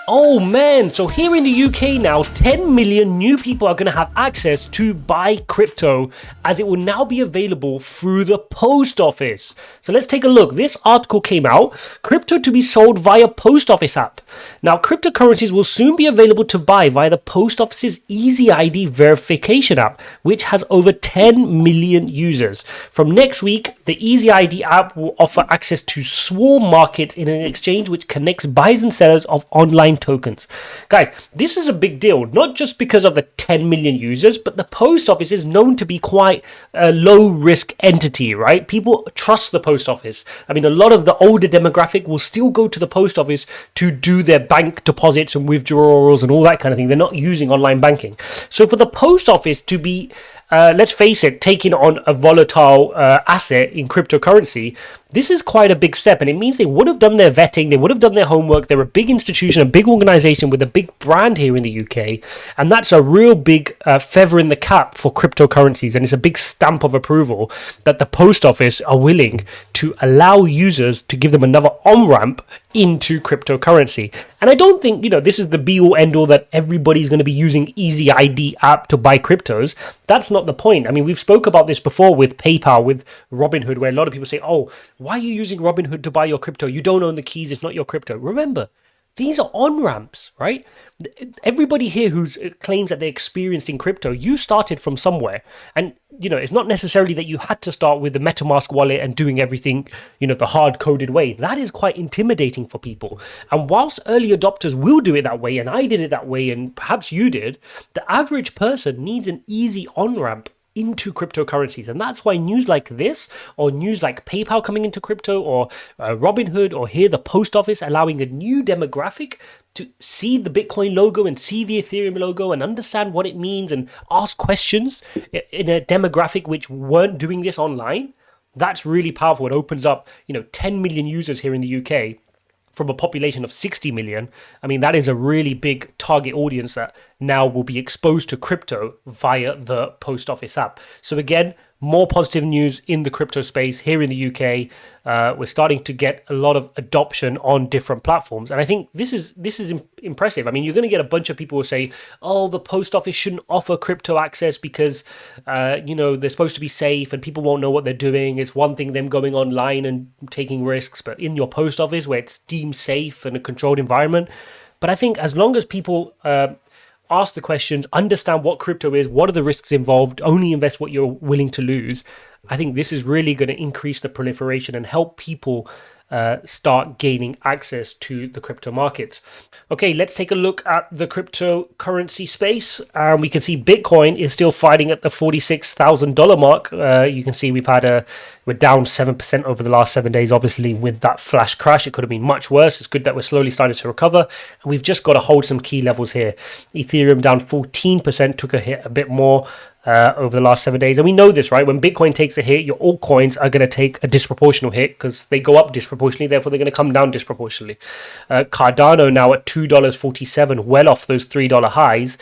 Oh man, so here in the UK now, 10 million new people are going to have access to buy crypto as it will now be available through the post office. So let's take a look. This article came out, crypto to be sold via post office app. Now, cryptocurrencies will soon be available to buy via the post office's Easy ID verification app, which has over 10 million users. From next week, the Easy ID app will offer access to swarm markets in an exchange which connects buyers and sellers of online tokens. Guys, this is a big deal, not just because of the 10 million users, but the post office is known to be quite a low risk entity, right? People trust the post office. I mean, a lot of the older demographic will still go to the post office to do their bank deposits and withdrawals and all that kind of thing. They're not using online banking. So for the post office to be let's face it, taking on a volatile asset in cryptocurrency, this is quite a big step, and it means they would have done their vetting, they would have done their homework. They're a big institution, a big organization with a big brand here in the UK, and that's a real big feather in the cap for cryptocurrencies, and it's a big stamp of approval that the post office are willing to allow users to give them another on-ramp into cryptocurrency. And I don't think, this is the be-all end-all that everybody's going to be using Easy ID app to buy cryptos. That's not the point. I mean, we've spoke about this before with PayPal, with Robinhood, where a lot of people say, oh, why are you using Robinhood to buy your crypto? You don't own the keys. It's not your crypto. Remember, these are on-ramps, right? Everybody here who claims that they're experienced in crypto, you started from somewhere. And, it's not necessarily that you had to start with the MetaMask wallet and doing everything, the hard-coded way. That is quite intimidating for people. And whilst early adopters will do it that way, and I did it that way, and perhaps you did, the average person needs an easy on-ramp into cryptocurrencies. And that's why news like this, or news like PayPal coming into crypto, or Robinhood, or here the post office allowing a new demographic to see the Bitcoin logo and see the Ethereum logo and understand what it means and ask questions in a demographic which weren't doing this online. That's really powerful. It opens up, 10 million users here in the UK from a population of 60 million. I mean, that is a really big target audience that now will be exposed to crypto via the post office app. So again, more positive news in the crypto space here in the UK. We're starting to get a lot of adoption on different platforms, and I think this is impressive. I mean, you're going to get a bunch of people who say, "Oh, the post office shouldn't offer crypto access because, they're supposed to be safe, and people won't know what they're doing." It's one thing them going online and taking risks, but in your post office where it's deemed safe and a controlled environment. But I think as long as people ask the questions, understand what crypto is, what are the risks involved, only invest what you're willing to lose, I think this is really going to increase the proliferation and help people start gaining access to the crypto markets. Okay, let's take a look at the cryptocurrency space. We can see Bitcoin is still fighting at the $46,000 mark. You can see we're down 7% over the last 7 days. Obviously, with that flash crash, it could have been much worse. It's good that we're slowly starting to recover, and we've just got to hold some key levels here. Ethereum down 14%, took a hit a bit more over the last 7 days. And we know this, right? When Bitcoin takes a hit, your altcoins are going to take a disproportional hit because they go up disproportionately, therefore they're going to come down disproportionately. Cardano now at $2.47, well off those $3 highs.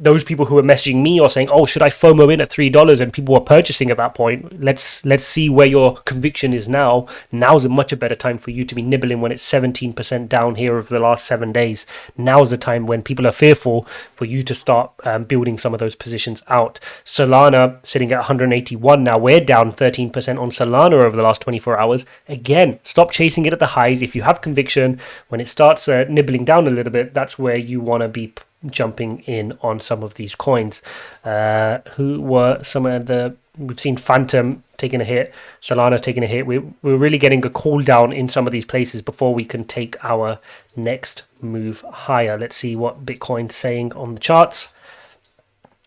Those people who are messaging me or saying, oh, should I FOMO in at $3? And people were purchasing at that point. Let's see where your conviction is now. Now's a much better time for you to be nibbling when it's 17% down here over the last 7 days. Now's the time when people are fearful for you to start building some of those positions out. Solana sitting at 181 now. We're down 13% on Solana over the last 24 hours. Again, stop chasing it at the highs. If you have conviction, when it starts nibbling down a little bit, that's where you want to be jumping in on some of these coins. Who were some of the... We've seen Phantom taking a hit, Solana taking a hit. We're really getting a cool down in some of these places before we can take our next move higher. Let's see what Bitcoin's saying on the charts.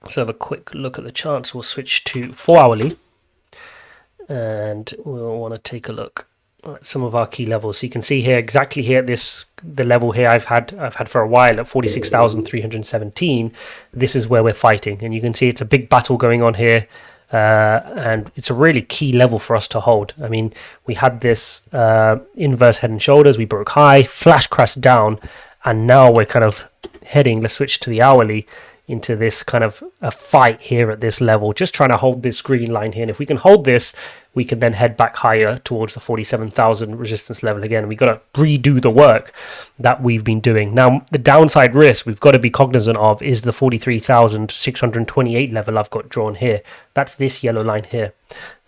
Let's have a quick look at the charts. We'll switch to 4 hourly, and we'll want to take a look at some of our key levels. So you can see here, exactly here at the level here I've had for a while at 46,317. This is where we're fighting, and you can see it's a big battle going on here. And it's a really key level for us to hold. I mean, we had this inverse head and shoulders. We broke high, flash crash down, and now we're kind of heading. Let's switch to the hourly. into this kind of a fight here at this level, just trying to hold this green line here. And if we can hold this, we can then head back higher towards the 47,000 resistance level again. We've got to redo the work that we've been doing. Now, the downside risk we've got to be cognizant of is the 43,628 level I've got drawn here. That's this yellow line here.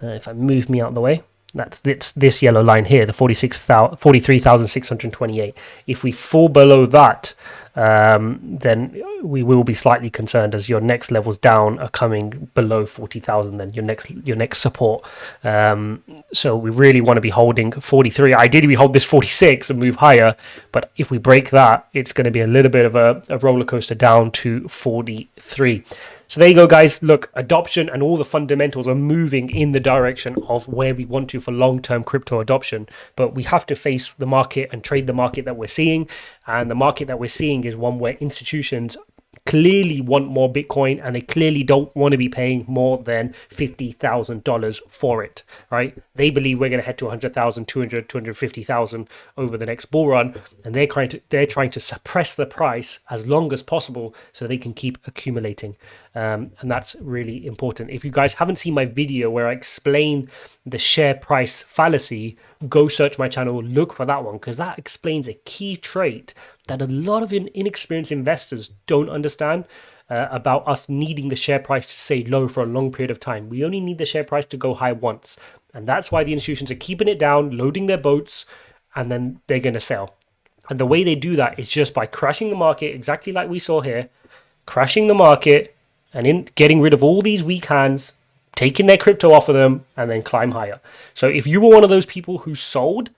If I move me out of the way, that's this yellow line here, the 43,628. If we fall below that, then we will be slightly concerned, as your next levels down are coming below 40,000. Then your next support. So we really want to be holding 43. Ideally, we hold this 46 and move higher. But if we break that, it's going to be a little bit of a roller coaster down to 43. So there you go, guys. Look, adoption and all the fundamentals are moving in the direction of where we want to for long-term crypto adoption. But we have to face the market and trade the market that we're seeing. And the market that we're seeing is one where institutions clearly want more Bitcoin, and they clearly don't want to be paying more than $50,000 for it, right? They believe we're going to head to 100,000, 200, 250,000 over the next bull run, and they're trying to suppress the price as long as possible so they can keep accumulating. And that's really important. If you guys haven't seen my video where I explain the share price fallacy, go search my channel, look for that one, because that explains a key trait that a lot of inexperienced investors don't understand about us needing the share price to stay low for a long period of time. We only need the share price to go high once. And that's why the institutions are keeping it down, loading their boats, and then they're going to sell. And the way they do that is just by crashing the market, exactly like we saw here, crashing the market and getting rid of all these weak hands, taking their crypto off of them, and then climb higher. So if you were one of those people who sold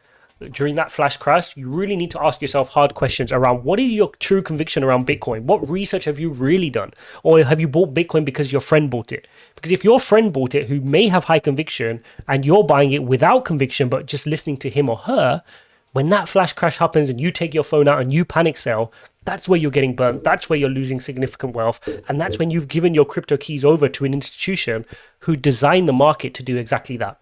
during that flash crash, you really need to ask yourself hard questions around what is your true conviction around Bitcoin? What research have you really done? Or have you bought Bitcoin because your friend bought it? Because if your friend bought it who may have high conviction and you're buying it without conviction but just listening to him or her, when that flash crash happens and you take your phone out and you panic sell, that's where you're getting burnt. That's where you're losing significant wealth. And that's when you've given your crypto keys over to an institution who designed the market to do exactly that.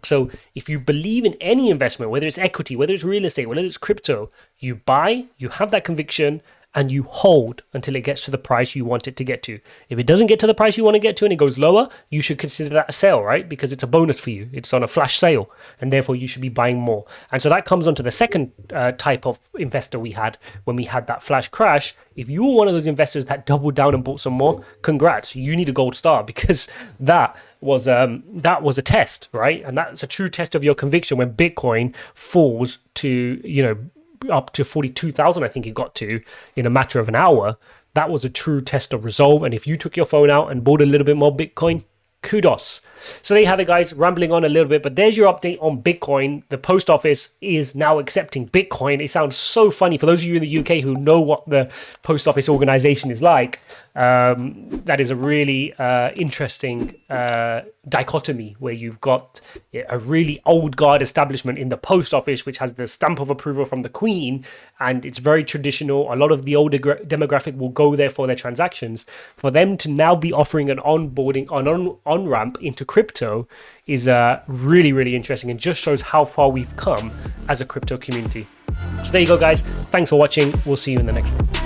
So if you believe in any investment, whether it's equity, whether it's real estate, whether it's crypto, you buy, you have that conviction, and you hold until it gets to the price you want it to get to. If it doesn't get to the price you want to get to and it goes lower, you should consider that a sale, right? Because it's a bonus for you. It's on a flash sale, and therefore you should be buying more. And so that comes on to the second type of investor we had when we had that flash crash. If you were one of those investors that doubled down and bought some more, congrats, you need a gold star, because that was a test, right? And that's a true test of your conviction when Bitcoin falls to, up to 42,000, I think it got to, in a matter of an hour. That was a true test of resolve. And if you took your phone out and bought a little bit more Bitcoin, kudos. So there you have it, guys, rambling on a little bit, but there's your update on Bitcoin. The post office is now accepting Bitcoin. It sounds so funny for those of you in the UK who know what the post office organization is like. That is a really interesting dichotomy, where you've got a really old guard establishment in the post office, which has the stamp of approval from the Queen, and it's very traditional. A lot of the older demographic will go there for their transactions. For them to now be offering an onboarding on-ramp into crypto is really, really interesting, and just shows how far we've come as a crypto community. So there you go, guys. Thanks for watching. We'll see you in the next one.